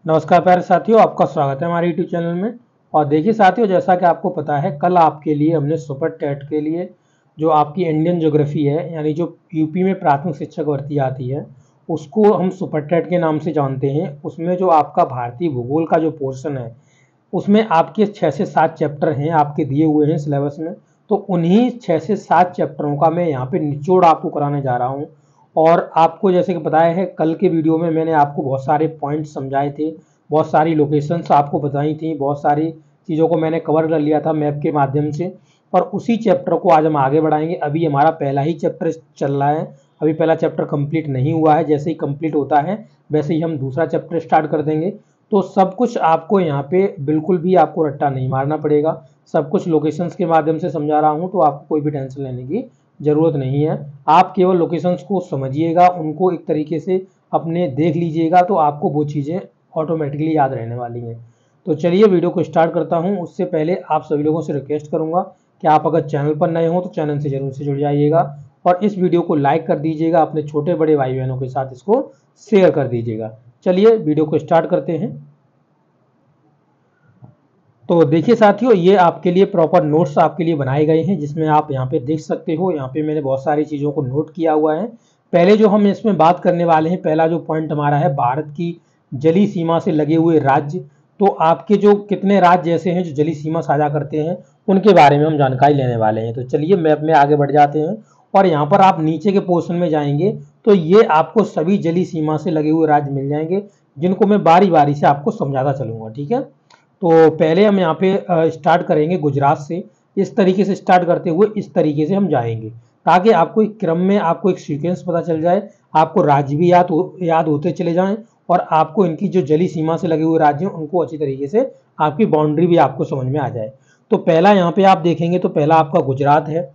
नमस्कार प्यारे साथियों, आपका स्वागत है हमारे यूट्यूब चैनल में। और देखिए साथियों, जैसा कि आपको पता है, कल आपके लिए हमने सुपर टेट के लिए जो आपकी इंडियन ज्योग्राफी है, यानी जो यूपी में प्राथमिक शिक्षक भर्ती आती है, उसको हम सुपर टेट के नाम से जानते हैं। उसमें जो आपका भारतीय भूगोल का जो पोर्शन है, उसमें आपके 6 से 7 चैप्टर हैं, आपके दिए हुए हैं सिलेबस में। तो उन्हीं 6 से 7 चैप्टरों का मैं यहाँ पे निचोड़ आपको कराने जा रहा हूँ। और आपको जैसे कि बताया है, कल के वीडियो में मैंने आपको बहुत सारे पॉइंट समझाए थे, बहुत सारी लोकेशंस आपको बताई थी, बहुत सारी चीज़ों को मैंने कवर कर लिया था मैप के माध्यम से। और उसी चैप्टर को आज हम आगे बढ़ाएंगे। अभी हमारा पहला ही चैप्टर चल रहा है, अभी पहला चैप्टर कंप्लीट नहीं हुआ है। जैसे ही कंप्लीट होता है वैसे ही हम दूसरा चैप्टर स्टार्ट कर देंगे। तो सब कुछ आपको यहाँ पे बिल्कुल भी आपको रट्टा नहीं मारना पड़ेगा, सब कुछ लोकेशंस के माध्यम से समझा रहा हूँ, तो आपको कोई भी टेंशन लेने की ज़रूरत नहीं है। आप केवल लोकेशंस को समझिएगा, उनको एक तरीके से अपने देख लीजिएगा, तो आपको वो चीज़ें ऑटोमेटिकली याद रहने वाली हैं। तो चलिए वीडियो को स्टार्ट करता हूँ। उससे पहले आप सभी लोगों से रिक्वेस्ट करूँगा कि आप अगर चैनल पर नए हों तो चैनल से जरूर से जुड़ जाइएगा और इस वीडियो को लाइक कर दीजिएगा, अपने छोटे बड़े भाई बहनों के साथ इसको शेयर कर दीजिएगा। चलिए वीडियो को स्टार्ट करते हैं। तो देखिए साथियों, ये आपके लिए प्रॉपर नोट्स आपके लिए बनाए गए हैं, जिसमें आप यहाँ पे देख सकते हो। यहाँ पे मैंने बहुत सारी चीज़ों को नोट किया हुआ है। पहले जो हम इसमें बात करने वाले हैं, पहला जो पॉइंट हमारा है, भारत की जली सीमा से लगे हुए राज्य। तो आपके जो कितने राज्य ऐसे हैं जो जली सीमा साझा करते हैं, उनके बारे में हम जानकारी लेने वाले हैं। तो चलिए मैप में आगे बढ़ जाते हैं। और यहाँ पर आप नीचे के पोर्शन में जाएंगे तो ये आपको सभी जली सीमा से लगे हुए राज्य मिल जाएंगे, जिनको मैं बारी बारी से आपको समझाता चलूँगा। ठीक है, तो पहले हम यहाँ पे स्टार्ट करेंगे गुजरात से। इस तरीके से स्टार्ट करते हुए इस तरीके से हम जाएंगे, ताकि आपको एक क्रम में आपको एक सीक्वेंस पता चल जाए, आपको राज्य भी याद होते चले जाएं, और आपको इनकी जो जली सीमा से लगे हुए राज्य हैं उनको अच्छी तरीके से आपकी बाउंड्री भी आपको समझ में आ जाए। तो पहला यहाँ पे आप देखेंगे तो पहला आपका गुजरात है,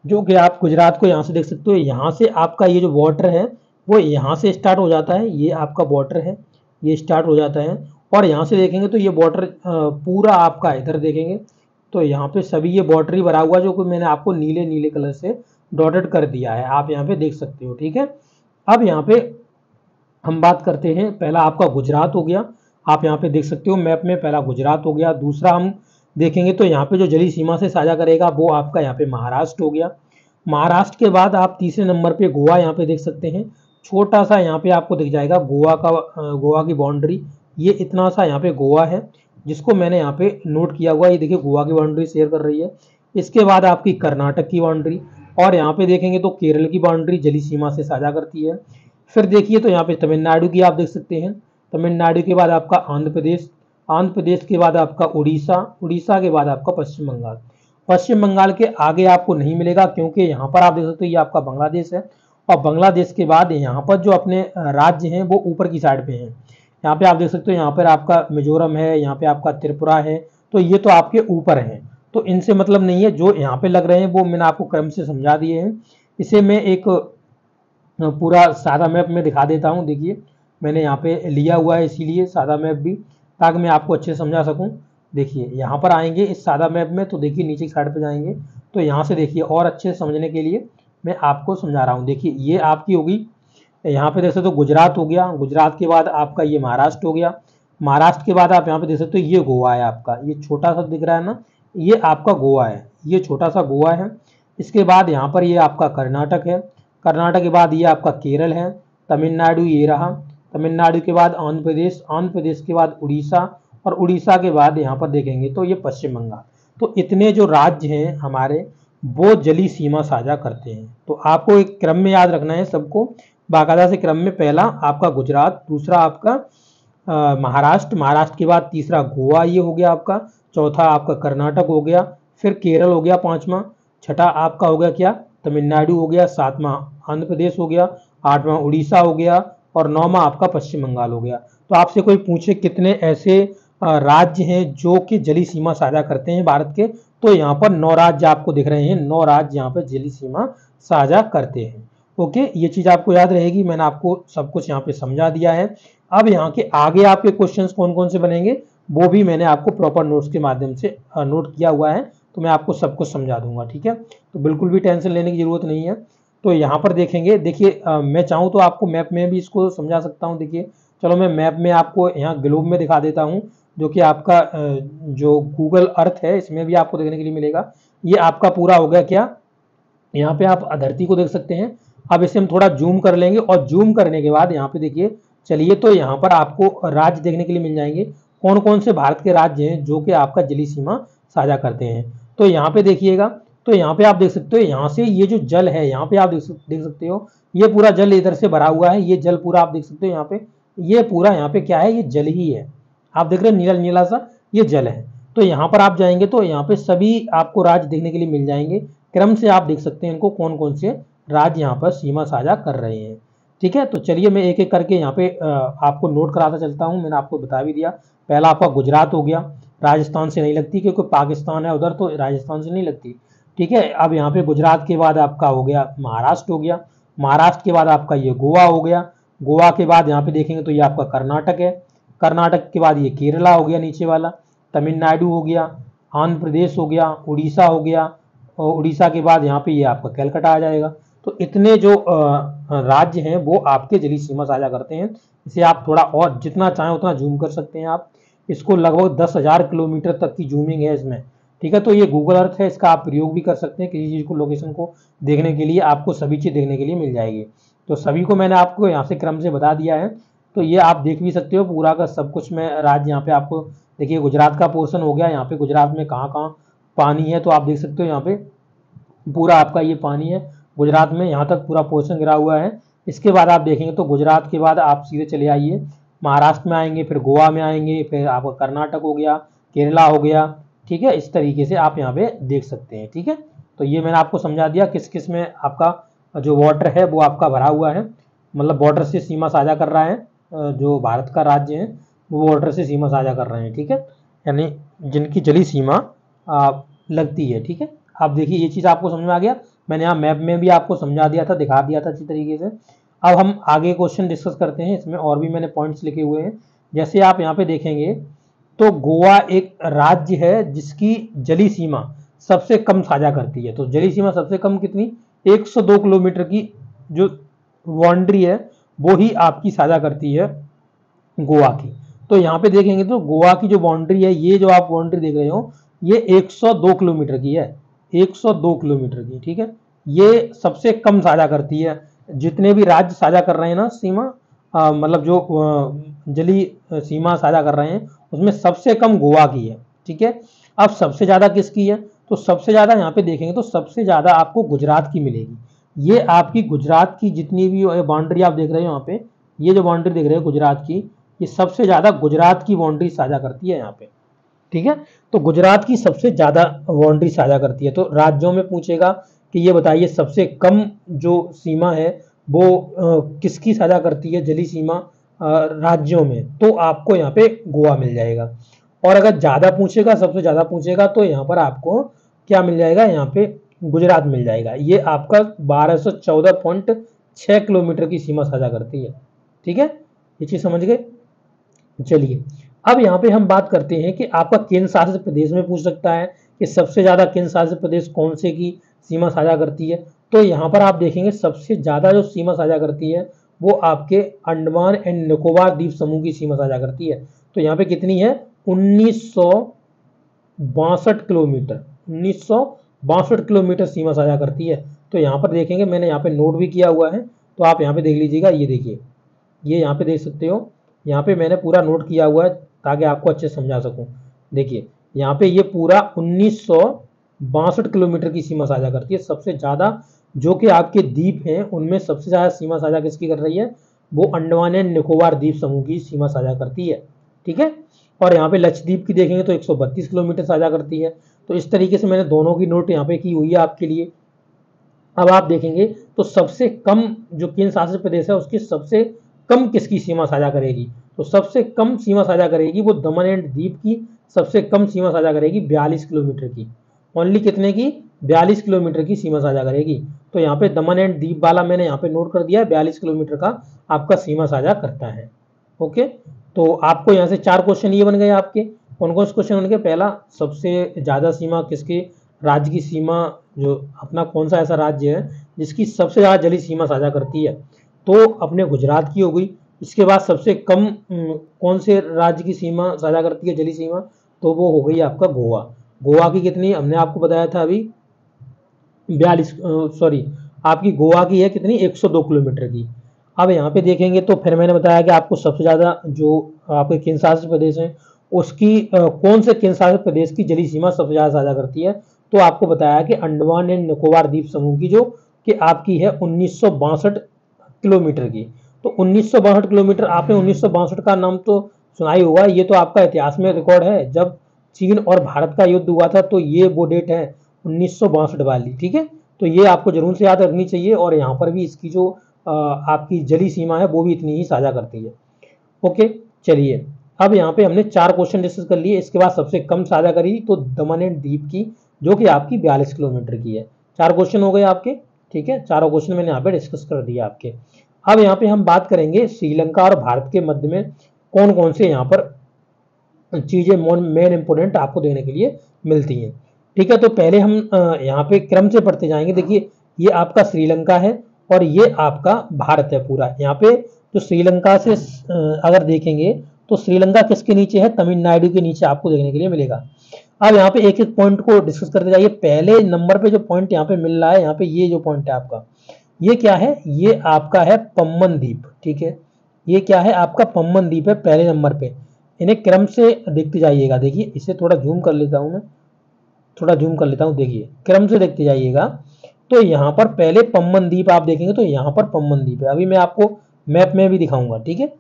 जो कि आप गुजरात को यहाँ से देख सकते हो। यहाँ से आपका ये जो बॉर्डर है वो यहाँ से स्टार्ट हो जाता है, ये आपका बॉर्डर है, ये स्टार्ट हो जाता है। और यहाँ से देखेंगे तो ये बॉर्डर पूरा आपका इधर देखेंगे तो यहाँ पे सभी ये बॉर्डर ही भरा हुआ, जो कि मैंने आपको नीले नीले कलर से डॉटेड कर दिया है, आप यहाँ पे देख सकते हो। ठीक है, अब यहाँ पे हम बात करते हैं, पहला आपका गुजरात हो गया, आप यहाँ पे देख सकते हो मैप में, पहला गुजरात हो गया। दूसरा हम देखेंगे तो यहाँ पे जो जली सीमा से साझा करेगा वो आपका यहाँ पे महाराष्ट्र हो गया। महाराष्ट्र के बाद आप तीसरे नंबर पे गोवा यहाँ पे देख सकते हैं, छोटा सा यहाँ पे आपको दिख जाएगा गोवा का, गोवा की बाउंड्री, ये इतना सा यहाँ पे गोवा है, जिसको मैंने यहाँ पे नोट किया हुआ है। ये देखिए गोवा की बाउंड्री शेयर कर रही है। इसके बाद आपकी कर्नाटक की बाउंड्री, और यहाँ पे देखेंगे तो केरल की बाउंड्री जली सीमा से साझा करती है। फिर देखिए तो यहाँ पे तमिलनाडु की आप देख सकते हैं, तमिलनाडु के बाद आपका आंध्र प्रदेश, आंध्र प्रदेश के बाद आपका उड़ीसा, उड़ीसा के बाद आपका पश्चिम बंगाल। पश्चिम बंगाल के आगे आपको नहीं मिलेगा, क्योंकि यहाँ पर आप देख सकते हो ये आपका बांग्लादेश है, और बांग्लादेश के बाद यहाँ पर जो अपने राज्य हैं वो ऊपर की साइड पे हैं। यहाँ पे आप देख सकते हो, यहाँ पर आपका मिजोरम है, यहाँ पे आपका त्रिपुरा है, तो ये तो आपके ऊपर हैं, तो इनसे मतलब नहीं है। जो यहाँ पे लग रहे हैं वो मैंने आपको क्रम से समझा दिए हैं। इसे मैं एक पूरा सादा मैप में दिखा देता हूँ। देखिए मैंने यहाँ पे लिया हुआ है, इसीलिए सादा मैप भी, ताकि मैं आपको अच्छे से समझा सकूँ। देखिए यहाँ पर आएंगे इस सादा मैप में, तो देखिए नीचे की साइड पे जाएंगे तो यहाँ से देखिए, और अच्छे से समझने के लिए मैं आपको समझा रहा हूँ। देखिए ये आपकी होगी, यहाँ पे देख सकते हो गुजरात हो गया, गुजरात के बाद आपका ये महाराष्ट्र हो गया, महाराष्ट्र के बाद आप यहाँ पे देख सकते हो ये गोवा है आपका, ये छोटा सा दिख रहा है ना, ये आपका गोवा है, ये छोटा सा गोवा है। इसके बाद यहाँ पर ये आपका कर्नाटक है, कर्नाटक के बाद ये आपका केरल है, तमिलनाडु ये रहा, तमिलनाडु के बाद आंध्र प्रदेश, आंध्र प्रदेश के बाद उड़ीसा, और उड़ीसा के बाद यहाँ पर देखेंगे तो ये पश्चिम बंगाल। तो इतने जो राज्य हैं हमारे, वो जली सीमा साझा करते हैं। तो आपको एक क्रम में याद रखना है सबको, बाकायदा से क्रम में। पहला आपका गुजरात, दूसरा आपका महाराष्ट्र, महाराष्ट्र के बाद तीसरा गोवा ये हो गया आपका, चौथा आपका कर्नाटक हो गया, फिर केरल हो गया पांचवा, छठा आपका हो गया क्या, तमिलनाडु हो गया, सातवां आंध्र प्रदेश हो गया, आठवां उड़ीसा हो गया, और नौवां आपका पश्चिम बंगाल हो गया। तो आपसे कोई पूछे कितने ऐसे राज्य हैं जो कि जली सीमा साझा करते हैं भारत के, तो यहाँ पर 9 राज्य आपको दिख रहे हैं, 9 राज्य यहाँ पर जली सीमा साझा करते हैं। ओके, ये चीज आपको याद रहेगी, मैंने आपको सब कुछ यहाँ पे समझा दिया है। अब यहाँ के आगे आपके क्वेश्चंस कौन कौन से बनेंगे वो भी मैंने आपको प्रॉपर नोट्स के माध्यम से नोट किया हुआ है, तो मैं आपको सब कुछ समझा दूंगा। ठीक है, तो बिल्कुल भी टेंशन लेने की जरूरत नहीं है। तो यहाँ पर देखेंगे, देखिए मैं चाहूँ तो आपको मैप में भी इसको समझा सकता हूँ। देखिए चलो मैं मैप में आपको यहाँ ग्लोब में दिखा देता हूँ, जो कि आपका जो गूगल अर्थ है इसमें भी आपको देखने के लिए मिलेगा। ये आपका पूरा हो गया क्या, यहाँ पे आप धरती को देख सकते हैं। अब इसे हम थोड़ा जूम कर लेंगे और जूम करने के बाद यहाँ पे देखिए, चलिए तो यहाँ पर आपको राज्य देखने के लिए मिल जाएंगे, कौन कौन से भारत के राज्य हैं जो कि आपका जलीय सीमा साझा करते हैं। तो यहाँ पे देखिएगा, तो यहाँ पे आप देख सकते हो, यहाँ से ये जो जल है यहाँ पे आप देख सकते हो, ये पूरा जल इधर से भरा हुआ है, ये जल पूरा आप देख सकते हो यहाँ पे, ये पूरा यहाँ पे क्या है, ये जल ही है। आप देख रहे हैं नीला नीला सा, ये जल है। तो यहाँ पर आप जाएंगे तो यहाँ पे सभी आपको राज्य देखने के लिए मिल जाएंगे, क्रम से आप देख सकते हैं इनको, कौन कौन से राज्य यहाँ पर सीमा साझा कर रहे हैं। ठीक है, तो चलिए मैं एक एक करके यहाँ पे आपको नोट कराता चलता हूँ। मैंने आपको बता भी दिया, पहला आपका गुजरात हो गया, राजस्थान से नहीं लगती क्योंकि पाकिस्तान है उधर, तो राजस्थान से नहीं लगती। ठीक है, अब यहाँ पे गुजरात के बाद आपका हो गया महाराष्ट्र हो गया, महाराष्ट्र के बाद आपका ये गोवा हो गया, गोवा के बाद यहाँ पे देखेंगे तो ये आपका कर्नाटक है, कर्नाटक के बाद ये केरला हो गया नीचे वाला, तमिलनाडु हो गया, आंध्र प्रदेश हो गया, उड़ीसा हो गया, और उड़ीसा के बाद यहाँ पे ये आपका कलकत्ता आ जाएगा। तो इतने जो राज्य हैं वो आपके जलीय सीमा साझा करते हैं। इसे आप थोड़ा और जितना चाहें उतना जूम कर सकते हैं आप, इसको लगभग 10,000 किलोमीटर तक की जूमिंग है इसमें। ठीक है, तो ये गूगल अर्थ है, इसका आप प्रयोग भी कर सकते हैं किसी चीज़ को, लोकेशन को देखने के लिए, आपको सभी चीज़ देखने के लिए मिल जाएगी। तो सभी को मैंने आपको यहाँ से क्रम से बता दिया है, तो ये आप देख भी सकते हो पूरा का सब कुछ। मैं राज्य यहाँ पे आपको देखिए, गुजरात का पोर्शन हो गया, यहाँ पे गुजरात में कहाँ कहाँ पानी है तो आप देख सकते हो, यहाँ पे पूरा आपका ये पानी है गुजरात में, यहाँ तक पूरा पोर्शन गिरा हुआ है। इसके बाद आप देखेंगे तो गुजरात के बाद आप सीधे चले आइए महाराष्ट्र में आएंगे, फिर गोवा में आएंगे, फिर आपका कर्नाटक हो गया, केरला हो गया। ठीक है, इस तरीके से आप यहाँ पे देख सकते हैं। ठीक है, तो ये मैंने आपको समझा दिया किस किस में आपका जो वाटर है वो आपका भरा हुआ है, मतलब बॉर्डर से सीमा साझा कर रहा है, जो भारत का राज्य है वो बॉर्डर से सीमा साझा कर रहे हैं। ठीक है, यानी जिनकी जलीय सीमा लगती है। ठीक है, आप देखिए ये चीज़ आपको समझ में आ गया, मैंने यहाँ मैप में भी आपको समझा दिया था, दिखा दिया था अच्छी तरीके से। अब हम आगे क्वेश्चन डिस्कस करते हैं, इसमें और भी मैंने पॉइंट्स लिखे हुए हैं। जैसे आप यहाँ पे देखेंगे तो गोवा एक राज्य है जिसकी जलीय सीमा सबसे कम साझा करती है। तो जलीय सीमा सबसे कम कितनी, 102 किलोमीटर की जो बाउंड्री है वो ही आपकी साझा करती है गोवा की। तो यहाँ पे देखेंगे तो गोवा की जो बाउंड्री है, ये जो आप बाउंड्री देख रहे हो, ये 102 किलोमीटर की है, 102 किलोमीटर की। ठीक है, ये सबसे कम साझा करती है, जितने भी राज्य साझा कर रहे हैं ना सीमा, मतलब जो जलीय सीमा साझा कर रहे हैं उसमें सबसे कम गोवा की है। ठीक है, अब सबसे ज़्यादा किसकी है, तो सबसे ज़्यादा यहाँ पे देखेंगे तो सबसे ज़्यादा आपको गुजरात की मिलेगी। ये आपकी गुजरात की जितनी भी बाउंड्री आप देख रहे हो यहाँ पे, ये जो बाउंड्री देख रहे हो गुजरात की, ये सबसे ज़्यादा गुजरात की बाउंड्री साझा करती है यहाँ पे। ठीक है, तो गुजरात की सबसे ज़्यादा बाउंड्री साझा करती है। तो राज्यों में पूछेगा कि ये बताइए सबसे कम जो सीमा है वो किसकी साझा करती है जलीय सीमा राज्यों में, तो आपको यहाँ पे गोवा मिल जाएगा। और अगर ज़्यादा पूछेगा, सबसे ज़्यादा पूछेगा, तो यहाँ पर आपको क्या मिल जाएगा, यहाँ पे गुजरात मिल जाएगा। ये आपका 1214.6 किलोमीटर की सीमा साझा करती है। ठीक है, ये चीज़ समझ गए। चलिए अब यहाँ पे हम बात करते हैं कि आपका केंद्र शासित प्रदेश में पूछ सकता है कि सबसे ज़्यादा केंद्र शासित प्रदेश कौन से की सीमा साझा करती है। तो यहाँ पर आप देखेंगे सबसे ज़्यादा जो सीमा साझा करती है वो आपके अंडमान एंड निकोबार द्वीप समूह की सीमा साझा करती है। तो यहाँ पे कितनी है, 1962 किलोमीटर, 1962 किलोमीटर सीमा साझा करती है। तो यहाँ पर देखेंगे, मैंने यहाँ पे नोट भी किया हुआ है, तो आप यहाँ पे देख लीजिएगा, ये देखिए, ये यहाँ पे देख सकते हो, यहाँ पे मैंने पूरा नोट किया हुआ है ताकि आपको अच्छे से समझा सकूं। देखिए यहाँ पे ये पूरा 1962 किलोमीटर की सीमा साझा करती है। सबसे ज़्यादा जो कि आपके द्वीप हैं उनमें सबसे ज़्यादा सीमा साझा किसकी कर रही है, वो अंडमान एंड निकोबार द्वीप समूह की सीमा साझा करती है। ठीक है, और यहाँ पे लक्षद्वीप की देखेंगे तो 132 किलोमीटर साझा करती है। तो इस तरीके से मैंने दोनों की नोट यहाँ पे की हुई है आपके लिए। अब आप देखेंगे तो सबसे कम जो केंद्र शासित प्रदेश है उसकी सबसे कम किसकी सीमा साझा करेगी, तो सबसे कम सीमा साझा करेगी वो दमन एंड दीव की सबसे कम सीमा साझा करेगी 42 किलोमीटर की। ओनली कितने की, 42 किलोमीटर की सीमा साझा करेगी। तो यहाँ पे दमन एंड दीव वाला मैंने यहाँ पे नोट कर दिया है, 42 किलोमीटर का आपका सीमा साझा करता है। ओके, तो आपको यहाँ से 4 क्वेश्चन ये बन गए आपके। कौन कौन से क्वेश्चन बन गए, पहला सबसे ज़्यादा सीमा किसके राज्य की सीमा, जो अपना कौन सा ऐसा राज्य है जिसकी सबसे ज़्यादा जलीय सीमा साझा करती है, तो अपने गुजरात की हो गई। इसके बाद सबसे कम कौन से राज्य की सीमा साझा करती है जली सीमा, तो वो हो गई आपका गोवा। गोवा की कितनी, हमने आपको बताया था अभी 42, सॉरी आपकी गोवा की है कितनी 102 किलोमीटर की। अब यहाँ पे देखेंगे तो फिर मैंने बताया कि आपको सबसे ज़्यादा जो आपके केंद्र शासित प्रदेश हैं उसकी कौन से केंद्र शासित प्रदेश की जली सीमा सबसे ज़्यादा साझा करती है, तो आपको बताया कि अंडमान एंड निकोबार द्वीप समूह की जो कि आपकी है 1962 किलोमीटर की। तो 1962 किलोमीटर, आपने 1962 का नाम तो सुना ही होगा, ये तो आपका इतिहास में रिकॉर्ड है, जब चीन और भारत का युद्ध हुआ था तो ये वो डेट है 1962 वाली, ठीक है। तो ये आपको जरूर से याद रखनी चाहिए, और यहाँ पर भी इसकी जो आपकी जली सीमा है वो भी इतनी ही साझा करती है। ओके, चलिए अब यहाँ पे हमने 4 क्वेश्चन डिस्कस कर लिए। इसके बाद सबसे कम साझा करी तो दमन एंड दीप की, जो कि आपकी 42 किलोमीटर की है। 4 क्वेश्चन हो गए आपके, ठीक है, चारों क्वेश्चन मैंने यहाँ पे डिस्कस कर दिया आपके। अब यहाँ पे हम बात करेंगे श्रीलंका और भारत के मध्य में कौन कौन से यहाँ पर चीजें मेन इंपोर्टेंट आपको देखने के लिए मिलती हैं, ठीक है। तो पहले हम यहाँ पे क्रम से पढ़ते जाएंगे। देखिए ये आपका श्रीलंका है और ये आपका भारत है पूरा। यहाँ पे जो श्रीलंका से अगर देखेंगे तो श्रीलंका किसके नीचे है, तमिलनाडु के नीचे आपको देखने के लिए मिलेगा। अब यहाँ पे एक एक पॉइंट को डिस्कस करते जाइए। पहले नंबर पे जो पॉइंट यहाँ पे मिल रहा है, यहाँ पे ये जो पॉइंट है आपका, ये क्या है, ये आपका है पम्बन द्वीप, ठीक है। ये क्या है आपका पम्बन द्वीप है पहले नंबर पे। इन्हें क्रम से देखते जाइएगा। देखिए इसे थोड़ा जूम कर लेता हूं मैं, थोड़ा जूम कर लेता हूं। देखिए क्रम से देखते जाइएगा। तो यहाँ पर पहले पम्बन द्वीप आप देखेंगे तो यहाँ पर पम्बन द्वीप है। अभी मैं आपको मैप में भी दिखाऊंगा, ठीक है,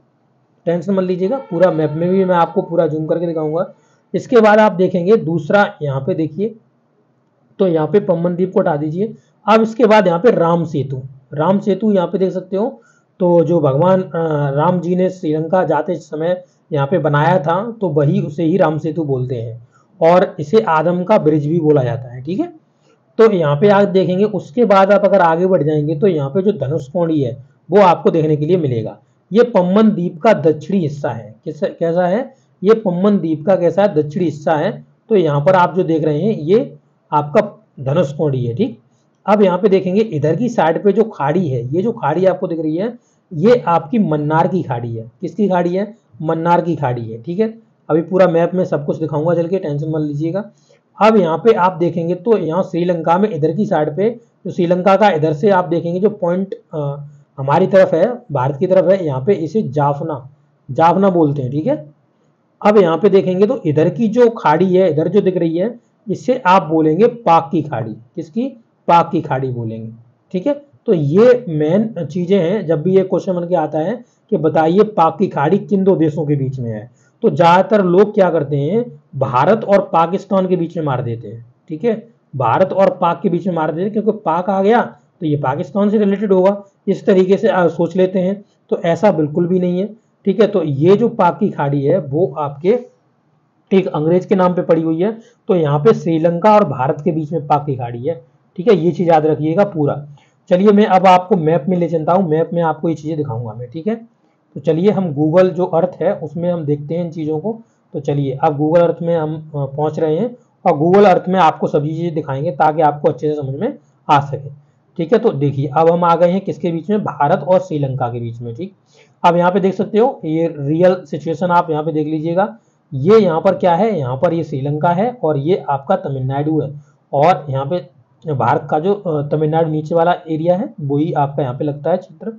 टेंशन मत लीजिएगा, पूरा मैप में भी मैं आपको पूरा जूम करके दिखाऊंगा। इसके बाद आप देखेंगे दूसरा, यहाँ पे देखिए, तो यहाँ पे पम्बन द्वीप को हटा दीजिए। अब इसके बाद यहाँ पे राम सेतु, राम सेतु यहाँ पे देख सकते हो। तो जो भगवान राम जी ने श्रीलंका जाते समय यहाँ पे बनाया था, तो वही उसे ही राम सेतु बोलते हैं, और इसे आदम का ब्रिज भी बोला जाता है, ठीक है। तो यहाँ पे आप देखेंगे, उसके बाद आप अगर आगे बढ़ जाएंगे तो यहाँ पे जो धनुषकोडी है वो आपको देखने के लिए मिलेगा। ये पम्बन द्वीप का दक्षिणी हिस्सा है। कैसा है ये पम्बन द्वीप का, कैसा है, दक्षिणी हिस्सा है। तो यहाँ पर आप जो देख रहे हैं ये आपका धनुषकोडी है, ठीक। अब यहाँ पे देखेंगे इधर की साइड पे जो खाड़ी है, ये जो खाड़ी आपको दिख रही है ये आपकी मन्नार की खाड़ी है। किसकी खाड़ी है, मन्नार की खाड़ी है, ठीक है। अभी पूरा मैप में सब कुछ दिखाऊंगा चल के, टेंशन मत लीजिएगा। अब यहाँ पे आप देखेंगे तो यहाँ श्रीलंका में इधर की साइड पे, जो श्रीलंका का इधर से आप देखेंगे जो पॉइंट हमारी तरफ है, भारत की तरफ है, यहाँ पे इसे जाफना, जाफना बोलते हैं, ठीक है। अब यहाँ पे देखेंगे तो इधर की जो खाड़ी है, इधर जो दिख रही है, इससे आप बोलेंगे पाक की खाड़ी। किसकी, पाक की खाड़ी बोलेंगे, ठीक है। तो ये मेन चीजें हैं। जब भी ये क्वेश्चन बन के आता है कि बताइए पाक की खाड़ी किन दो देशों के बीच में है, तो ज्यादातर लोग क्या करते हैं, भारत और पाकिस्तान के बीच में मार देते हैं, ठीक है। भारत और पाक के बीच में मार देते हैं, क्योंकि पाक आ गया तो ये पाकिस्तान से रिलेटेड होगा, इस तरीके से सोच लेते हैं। तो ऐसा बिल्कुल भी नहीं है, ठीक है। तो ये जो पाक की खाड़ी है वो आपके एक अंग्रेज के नाम पे पड़ी हुई है। तो यहाँ पे श्रीलंका और भारत के बीच में पाक की खाड़ी है, ठीक है। ये चीज याद रखिएगा पूरा। चलिए मैं अब आपको मैप में ले चलता हूँ, मैप में आपको ये चीजें दिखाऊंगा मैं, ठीक है। तो चलिए हम गूगल जो अर्थ है उसमें हम देखते हैं इन चीजों को। तो चलिए अब गूगल अर्थ में हम पहुंच रहे हैं, और गूगल अर्थ में आपको सभी चीजें दिखाएंगे ताकि आपको अच्छे से समझ में आ सके, ठीक है। तो देखिए अब हम आ गए हैं किसके बीच में, भारत और श्रीलंका के बीच में, ठीक। अब यहाँ पे देख सकते हो ये रियल सिचुएशन आप यहाँ पे देख लीजिएगा। ये यहाँ पर क्या है, यहाँ पर ये श्रीलंका है और ये आपका तमिलनाडु है, और यहाँ पे भारत का जो तमिलनाडु नीचे वाला एरिया है वही आपका यहाँ पे लगता है चित्र।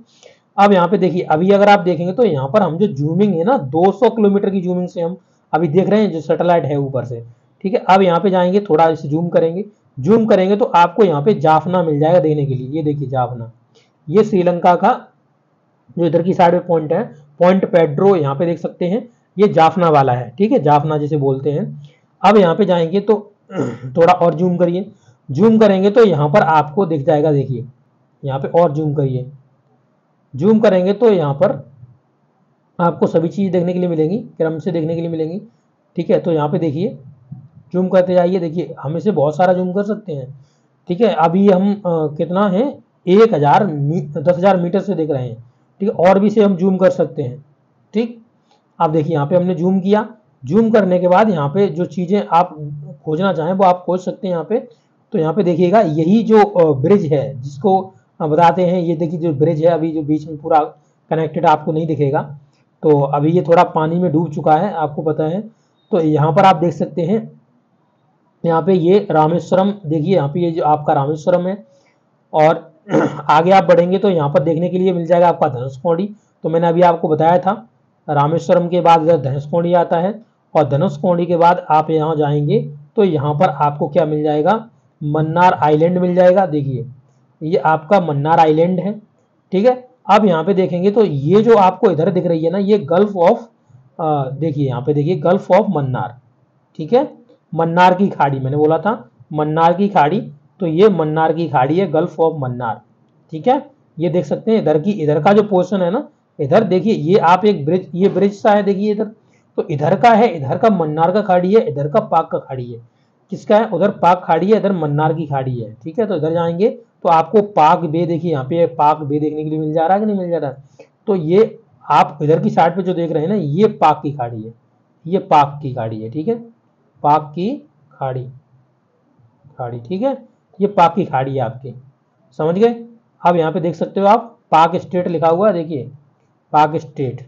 अब यहाँ पे देखिए, अभी अगर आप देखेंगे तो यहाँ पर हम जो जूमिंग है ना 200 किलोमीटर की जूमिंग से हम अभी देख रहे हैं जो सैटेलाइट है ऊपर से, ठीक है। अब यहाँ पे जाएंगे, थोड़ा इसे जूम करेंगे, जूम करेंगे तो आपको यहाँ पे जाफना मिल जाएगा देखने के लिए। ये देखिए जाफना, ये श्रीलंका का जो इधर की साइड में पॉइंट है, पॉइंट पेड्रो यहाँ पे देख सकते हैं, ये जाफना वाला है, ठीक है, जाफना जिसे बोलते हैं। अब यहाँ पे जाएंगे तो थोड़ा और जूम करिए, जूम करेंगे तो यहाँ पर आपको दिख जाएगा। देखिए यहाँ पे और जूम करिए, जूम करेंगे तो यहाँ पर आपको सभी चीज देखने के लिए मिलेंगी, क्रम से देखने के लिए मिलेंगी, ठीक है। तो यहाँ पे देखिए जूम करते जाइए, देखिए हम इसे बहुत सारा जूम कर सकते हैं, ठीक है। अभी हम कितना है 10,000 मीटर से देख रहे हैं, ठीक है, और भी से हम जूम कर सकते हैं, ठीक। अब देखिए यहाँ पे हमने जूम किया, जूम करने के बाद यहाँ पे जो चीजें आप खोजना चाहें वो आप खोज सकते हैं यहाँ पे। तो यहाँ पे देखिएगा यही जो ब्रिज है जिसको बताते हैं, ये देखिए जो ब्रिज है अभी जो बीच में पूरा कनेक्टेड आपको नहीं दिखेगा। तो अभी ये थोड़ा पानी में डूब चुका है, आपको पता है। तो यहाँ पर आप देख सकते हैं, यहाँ पे ये रामेश्वरम, देखिए यहाँ पे ये जो आपका रामेश्वरम है। और आगे आप बढ़ेंगे तो यहाँ पर देखने के लिए मिल जाएगा आपका धनुषकोडी। तो मैंने अभी आपको बताया था, रामेश्वरम के बाद इधर धनुषकोडी आता है, और धनुषकोडी के बाद आप यहाँ जाएंगे तो यहाँ पर आपको क्या मिल जाएगा, मन्नार आइलैंड मिल जाएगा। देखिए ये आपका मन्नार आइलैंड है, ठीक है। अब यहाँ पे देखेंगे तो ये जो आपको इधर दिख रही है ना, ये गल्फ ऑफ, देखिए यहाँ पे देखिए गल्फ ऑफ मन्नार, ठीक है। मन्नार की खाड़ी, मैंने बोला था मन्नार की खाड़ी, तो ये मन्नार की खाड़ी है, गल्फ ऑफ मन्नार, ठीक है। ये देख सकते हैं इधर का जो पोर्शन है ना, इधर देखिए ये आप एक ब्रिज, ये ब्रिज सा है, देखिए इधर, तो इधर का है, इधर का मन्नार का खाड़ी है, इधर का पाक का खाड़ी है। किसका है, उधर पाक खाड़ी है, इधर मन्नार की खाड़ी है, ठीक है। तो इधर जाएंगे तो आपको पाक बे, देखिए यहाँ पे पाक बे देखने के लिए मिल जा रहा है कि नहीं मिल जा रहा है। तो ये आप इधर की साइड पे जो देख रहे हैं ना, ये पाक की खाड़ी है, ये पाक की खाड़ी है, ठीक है। पाक की खाड़ी, खाड़ी, ठीक है। ये पाक की खाड़ी है आपकी, समझ गए। अब यहाँ पे देख सकते हो आप पाक स्टेट लिखा हुआ है, देखिए पाक स्टेट।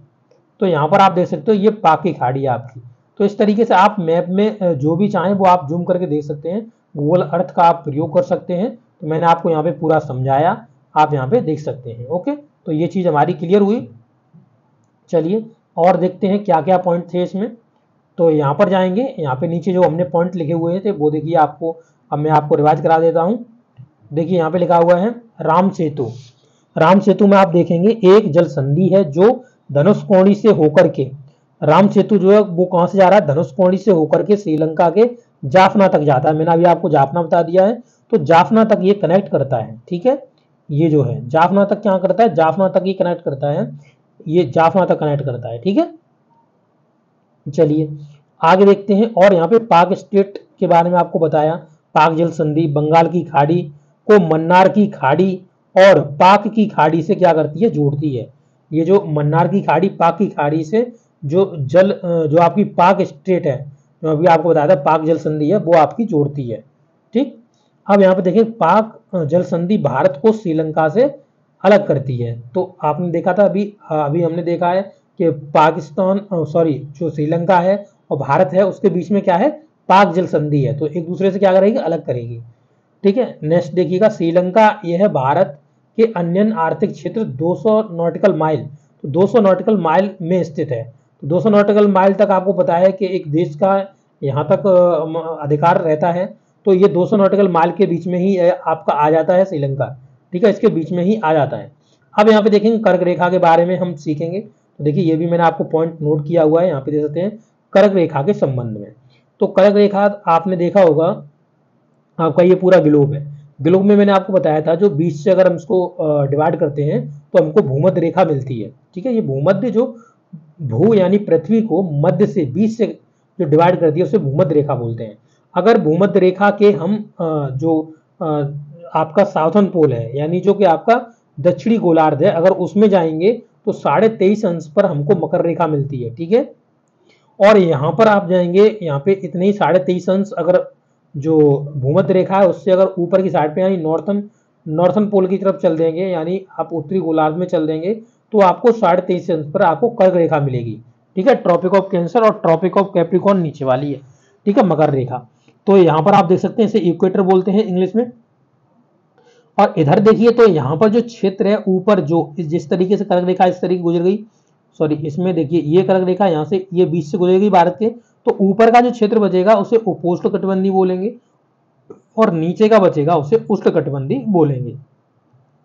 तो यहाँ पर आप देख सकते हो ये पाक की खाड़ी है आपकी। तो इस तरीके से आप मैप में जो भी चाहें वो आप जूम करके देख सकते हैं, गूगल अर्थ का आप प्रयोग कर सकते हैं। तो मैंने आपको यहाँ पे पूरा समझाया, आप यहाँ पे देख सकते हैं। ओके, तो ये चीज़ हमारी क्लियर हुई। चलिए और देखते हैं क्या क्या पॉइंट थे इसमें। तो यहाँ पर जाएंगे, यहाँ पे नीचे जो हमने पॉइंट लिखे हुए थे वो देखिए आपको, अब मैं आपको रिवाइज करा देता हूँ। देखिए यहाँ पे लिखा हुआ है राम सेतु। राम सेतु में आप देखेंगे एक जल संधि है जो धनुषकोडी से होकर के, राम सेतु जो है वो कहाँ से जा रहा है, धनुषकोडी से होकर के श्रीलंका के जाफना तक जाता है। मैंने अभी आपको जाफना बता दिया है, तो जाफना तक ये कनेक्ट करता है, ठीक है। ये जो है जाफना तक क्या करता है, जाफना तक ये कनेक्ट करता है, ये जाफना तक कनेक्ट करता है, ठीक है। चलिए आगे देखते हैं। और यहाँ पे पाक स्टेट के बारे में आपको बताया, पाक जल संधि बंगाल की खाड़ी को मन्नार की खाड़ी और पाक की खाड़ी से क्या करती है, जोड़ती है। ये जो मन्नार की खाड़ी पाक की खाड़ी से जो जल, जो आपकी पाक स्टेट है, जो अभी आपको बताया था पाक जल संधि है, वो आपकी जोड़ती है, ठीक। अब यहाँ पे देखें, पाक जल संधि भारत को श्रीलंका से अलग करती है। तो आपने देखा था अभी, अभी हमने देखा है कि पाकिस्तान, सॉरी, जो श्रीलंका है और भारत है उसके बीच में क्या है, पाक जल संधि है, तो एक दूसरे से क्या करेगी, अलग करेगी, ठीक है। नेक्स्ट देखिएगा, श्रीलंका यह है भारत के अन्य आर्थिक क्षेत्र 200 नॉटिकल माइल, तो 200 नॉटिकल माइल में स्थित है। तो 200 नॉटिकल माइल तक आपको पता है कि एक देश का यहाँ तक अधिकार रहता है, तो ये 200 नॉटिकल माइल के बीच में ही आपका आ जाता है श्रीलंका, ठीक है, इसके बीच में ही आ जाता है। अब यहाँ पे देखेंगे कर्क रेखा के बारे में हम सीखेंगे। तो देखिए ये भी मैंने आपको पॉइंट नोट किया हुआ है, यहाँ पे देख सकते हैं कर्क रेखा के संबंध में। तो कर्क रेखा आपने देखा होगा, आपका ये पूरा ग्लोब है। ग्लोब में मैंने आपको बताया था जो बीच से अगर हम इसको डिवाइड करते हैं तो हमको भूमध्य रेखा मिलती है, ठीक है। ये भूमध्य, जो भू यानी पृथ्वी को मध्य से, बीच से जो डिवाइड करती है उसे भूमध्य रेखा बोलते हैं। अगर भूमध्य रेखा के हम जो आपका साउथर्न पोल है, यानी जो कि आपका दक्षिणी गोलार्ध है, अगर उसमें जाएंगे तो 23.5 अंश पर हमको मकर रेखा मिलती है, ठीक है। और यहाँ पर आप जाएंगे, यहाँ पे इतने ही 23.5 अंश, अगर जो भूमध्य रेखा है उससे अगर ऊपर की साइड पे यानी नॉर्थन पोल की तरफ चल देंगे, यानी आप उत्तरी गोलार्ध में चल देंगे, तो आपको 23.5 अंश पर आपको कर्क रेखा मिलेगी, ठीक है। ट्रॉपिक ऑफ कैंसर और ट्रॉपिक ऑफ कैप्रिकॉर्न नीचे वाली है, ठीक है, मकर रेखा। तो यहाँ पर आप देख सकते हैं इसे इक्वेटर बोलते हैं इंग्लिश में। और इधर देखिए तो यहाँ पर जो क्षेत्र है ऊपर, जो जिस तरीके से कर्क रेखा इस तरीके गुजर गई, सॉरी इसमें देखिए ये कर्क रेखा यहाँ से ये बीच से गुजरेगी भारत के, तो ऊपर का जो क्षेत्र बचेगा उसे उपोष्णकटिबंधीय बोलेंगे और नीचे का बचेगा उसे उष्णकटिबंधीय बोलेंगे,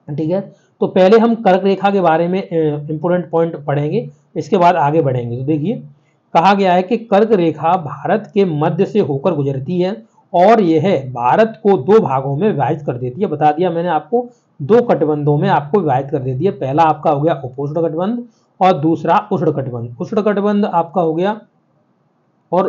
ठीक है। तो पहले हम कर्क रेखा के बारे में इंपोर्टेंट पॉइंट पढ़ेंगे, इसके बाद आगे बढ़ेंगे। तो देखिए कहा गया है कि कर्क रेखा भारत के मध्य से होकर गुजरती है और यह भारत को दो भागों में विभाजित कर देती है। बता दिया मैंने आपको, दो कटिबंधों में आपको विभाजित कर देती है। पहला आपका हो गया उपोष्णकटिबंध और दूसरा उष्णकटिबंध। उष्णकटिबंध आपका हो गया और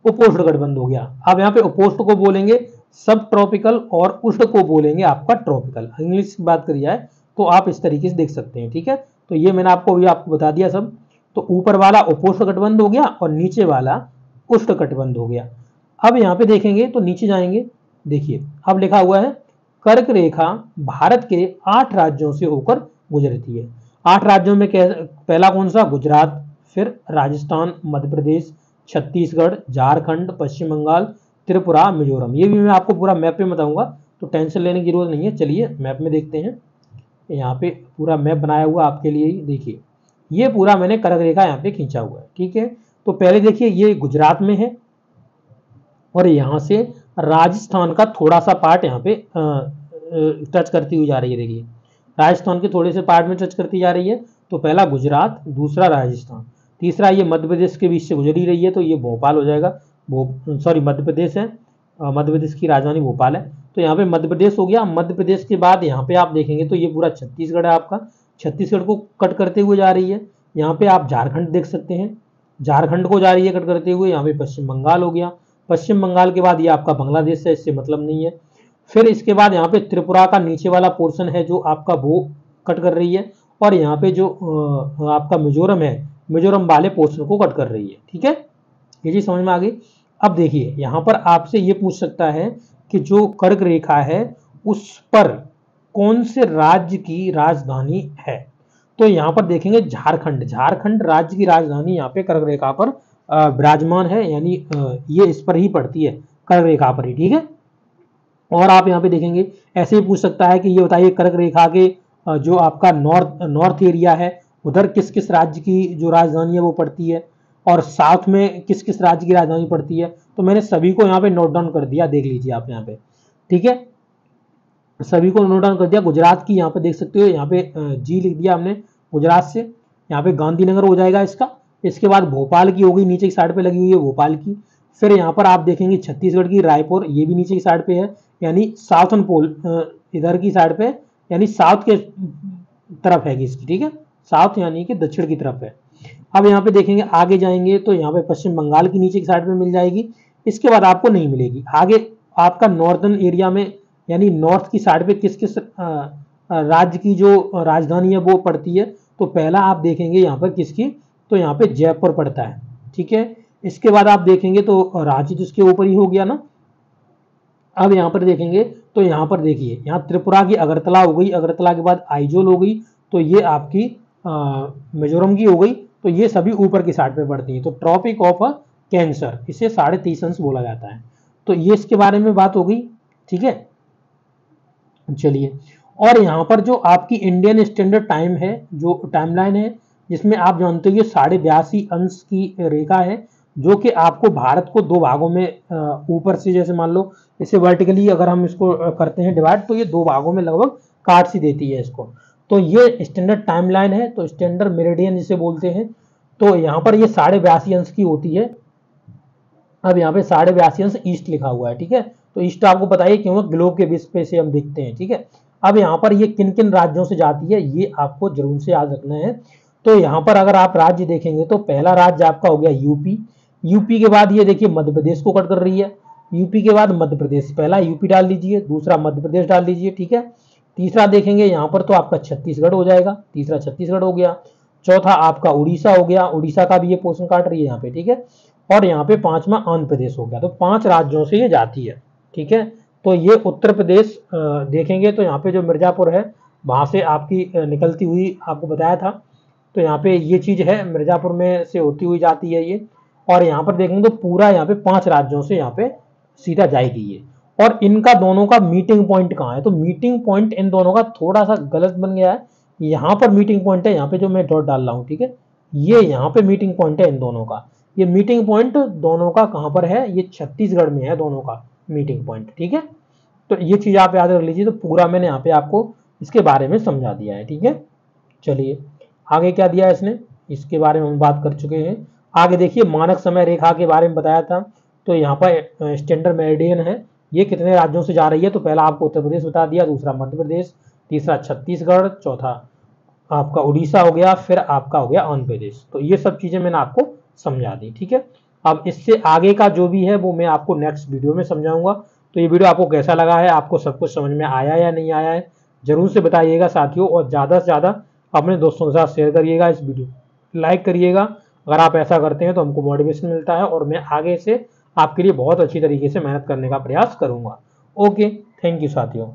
उपोष्णकटिबंध हो गया। अब यहाँ पे उपोष्ण को बोलेंगे सब ट्रॉपिकल और उष्ण को बोलेंगे आपका ट्रॉपिकल। इंग्लिश की बात करी जाए तो आप इस तरीके से देख सकते हैं, ठीक है। तो ये मैंने आपको अभी आपको बता दिया सब। तो ऊपर वाला उपोष्णकटिबंध हो गया और नीचे वाला उष्णकटिबंध हो गया। अब यहाँ पे देखेंगे तो नीचे जाएंगे, देखिए अब लिखा हुआ है कर्क रेखा भारत के 8 राज्यों से होकर गुजरती है। 8 राज्यों में पहला कौन सा? गुजरात, फिर राजस्थान, मध्य प्रदेश, छत्तीसगढ़, झारखंड, पश्चिम बंगाल, त्रिपुरा, मिजोरम। ये भी मैं आपको पूरा मैप पे बताऊंगा, तो टेंशन लेने की जरूरत नहीं है। चलिए मैप में देखते हैं। यहाँ पे पूरा मैप बनाया हुआ आपके लिए ही, देखिए ये पूरा मैंने कर्क रेखा यहाँ पे खींचा हुआ है, ठीक है। तो पहले देखिए ये गुजरात में है और यहाँ से राजस्थान का थोड़ा सा पार्ट यहाँ पे टच करती हुई जा रही है। देखिए राजस्थान के थोड़े से पार्ट में टच करती जा रही है। तो पहला गुजरात, दूसरा राजस्थान, तीसरा ये मध्य प्रदेश के बीच से गुजरी रही है, तो ये भोपाल हो जाएगा। सॉरी मध्य प्रदेश है, मध्य प्रदेश की राजधानी भोपाल है। तो यहाँ पे मध्य प्रदेश हो गया। मध्य प्रदेश के बाद यहाँ पे आप देखेंगे तो ये पूरा छत्तीसगढ़ है आपका, छत्तीसगढ़ को कट करते हुए जा रही है। यहाँ पे आप झारखंड देख सकते हैं, झारखंड को जा रही है कट करते हुए। यहाँ पे पश्चिम बंगाल हो गया, पश्चिम बंगाल के बाद ये आपका बांग्लादेश है, इससे मतलब नहीं है। फिर इसके बाद यहाँ पे त्रिपुरा का नीचे वाला पोर्शन है जो आपका वो कट कर रही है, और यहाँ पे जो आपका मिजोरम है, मिजोरम वाले पोर्शन को कट कर रही है, ठीक है। ये चीज समझ में आ गई। अब देखिए यहाँ पर आपसे ये पूछ सकता है कि जो कर्क रेखा है उस पर कौन से राज्य की राजधानी है। तो यहाँ पर देखेंगे झारखंड, झारखंड राज्य की राजधानी यहाँ पे कर्क रेखा पर विराजमान है, यानी ये इस पर ही पड़ती है, कर्क रेखा पर ही, ठीक है। और आप यहाँ पे देखेंगे ऐसे ही पूछ सकता है कि ये बताइए कर्क रेखा के जो आपका नॉर्थ एरिया है उधर किस किस राज्य की जो राजधानी है वो पड़ती है, और साउथ में किस किस राज्य की राजधानी पड़ती है। तो मैंने सभी को यहाँ पे नोट डाउन कर दिया, देख लीजिए आप यहाँ पे, ठीक है। सभी को नोट डाउन कर दिया। गुजरात की यहाँ पे देख सकते हो, यहाँ पे जी लिख दिया हमने गुजरात से। यहाँ पे गांधीनगर हो जाएगा इसका। इसके बाद भोपाल की हो गई, नीचे की साइड पे लगी हुई है भोपाल की। फिर यहाँ पर आप देखेंगे छत्तीसगढ़ की रायपुर, ये भी नीचे की साइड पे है, यानी साउथर्न पोल इधर की साइड पे, यानी साउथ के तरफ है इसकी, ठीक है। साउथ यानी कि दक्षिण की तरफ है। अब यहाँ पे देखेंगे आगे जाएंगे तो यहाँ पे पश्चिम बंगाल की नीचे की साइड पे मिल जाएगी। इसके बाद आपको नहीं मिलेगी। आगे आपका नॉर्दर्न एरिया में यानी नॉर्थ की साइड पे किस किस राज्य की जो राजधानी है वो पड़ती है। तो पहला आप देखेंगे यहाँ पर किसकी, तो यहाँ पे जयपुर पड़ता है, ठीक है। इसके बाद आप देखेंगे तो रांची तो इसके ऊपर ही हो गया ना। अब यहाँ पर देखेंगे तो यहाँ पर देखिए यहाँ त्रिपुरा की अगरतला हो गई, अगरतला के बाद आइजोल हो गई, तो ये आपकी मिजोरम की हो गई। तो ये सभी ऊपर की साइड पे पड़ती है। तो ट्रॉपिक ऑफ कैंसर, इसे 30.5 अंश बोला जाता है। तो ये इसके बारे में बात हो गई, ठीक है। चलिए, और यहाँ पर जो आपकी इंडियन स्टैंडर्ड टाइम है, जो टाइमलाइन है, जिसमें आप जानते हो ये 82.5 अंश की रेखा है, जो कि आपको भारत को दो भागों में ऊपर से, जैसे मान लो इसे वर्टिकली अगर हम इसको करते हैं डिवाइड, तो ये दो भागों में लगभग काट सी देती है इसको। तो ये स्टैंडर्ड टाइमलाइन है, तो स्टैंडर्ड मेरिडियन जिसे बोलते हैं। तो यहाँ पर ये 82.5 अंश की होती है। अब यहाँ पे 82.5 अंश ईस्ट लिखा हुआ है, ठीक है। तो ईस्ट आपको बताइए क्यों, ग्लोब के बेस पे से हम देखते हैं, ठीक है। अब यहाँ पर ये किन किन राज्यों से जाती है ये आपको जरूर से याद रखना है। तो यहाँ पर अगर आप राज्य देखेंगे तो पहला राज्य आपका हो गया यूपी। यूपी के बाद ये देखिए मध्य प्रदेश को कट कर रही है। यूपी के बाद मध्य प्रदेश, पहला यूपी डाल दीजिए, दूसरा मध्य प्रदेश डाल दीजिए, ठीक है। तीसरा देखेंगे यहाँ पर तो आपका छत्तीसगढ़ हो जाएगा, तीसरा छत्तीसगढ़ हो गया। चौथा आपका उड़ीसा हो गया, उड़ीसा का भी ये पोर्शन काट रही है यहाँ पे, ठीक है। और यहाँ पे पांचवा आंध्र प्रदेश हो गया। तो 5 राज्यों से ये जाती है, ठीक है। तो ये उत्तर प्रदेश देखेंगे तो यहाँ पे जो मिर्जापुर है वहां से आपकी निकलती हुई आपको बताया था। तो यहाँ पे ये चीज है, मिर्जापुर में से होती हुई जाती है ये। और यहाँ पर देखेंगे तो पूरा यहाँ पे 5 राज्यों से यहाँ पे सीधा जाएगी ये। और इनका दोनों का मीटिंग पॉइंट कहाँ है, तो मीटिंग पॉइंट इन दोनों का थोड़ा सा गलत बन गया है। यहाँ पर मीटिंग पॉइंट है, यहाँ पे जो मैं डॉट डाल रहा हूँ, ठीक है। ये यहाँ पे मीटिंग पॉइंट है इन दोनों का। ये मीटिंग पॉइंट दोनों का कहाँ पर है, ये छत्तीसगढ़ में है दोनों का मीटिंग पॉइंट, ठीक है। तो ये चीज आप याद रख लीजिए। तो पूरा मैंने यहाँ पे आपको इसके बारे में समझा दिया है, ठीक है। चलिए आगे क्या दिया है इसने, इसके बारे में हम बात कर चुके हैं। आगे देखिए मानक समय रेखा के बारे में बताया था। तो यहाँ पर स्टैंडर्ड मेरिडियन है, ये कितने राज्यों से जा रही है। तो पहला आपको उत्तर प्रदेश बता दिया, दूसरा मध्य प्रदेश, तीसरा छत्तीसगढ़, चौथा आपका उड़ीसा हो गया, फिर आपका हो गया आंध्र प्रदेश। तो ये सब चीजें मैंने आपको समझा दी, ठीक है। अब इससे आगे का जो भी है वो मैं आपको नेक्स्ट वीडियो में समझाऊंगा। तो ये वीडियो आपको कैसा लगा है, आपको सब कुछ समझ में आया या नहीं आया है, जरूर से बताइएगा साथियों। और ज़्यादा से ज़्यादा अपने दोस्तों के साथ शेयर करिएगा, इस वीडियो लाइक करिएगा। अगर आप ऐसा करते हैं तो हमको मोटिवेशन मिलता है और मैं आगे से आपके लिए बहुत अच्छी तरीके से मेहनत करने का प्रयास करूंगा। ओके, थैंक यू साथियों।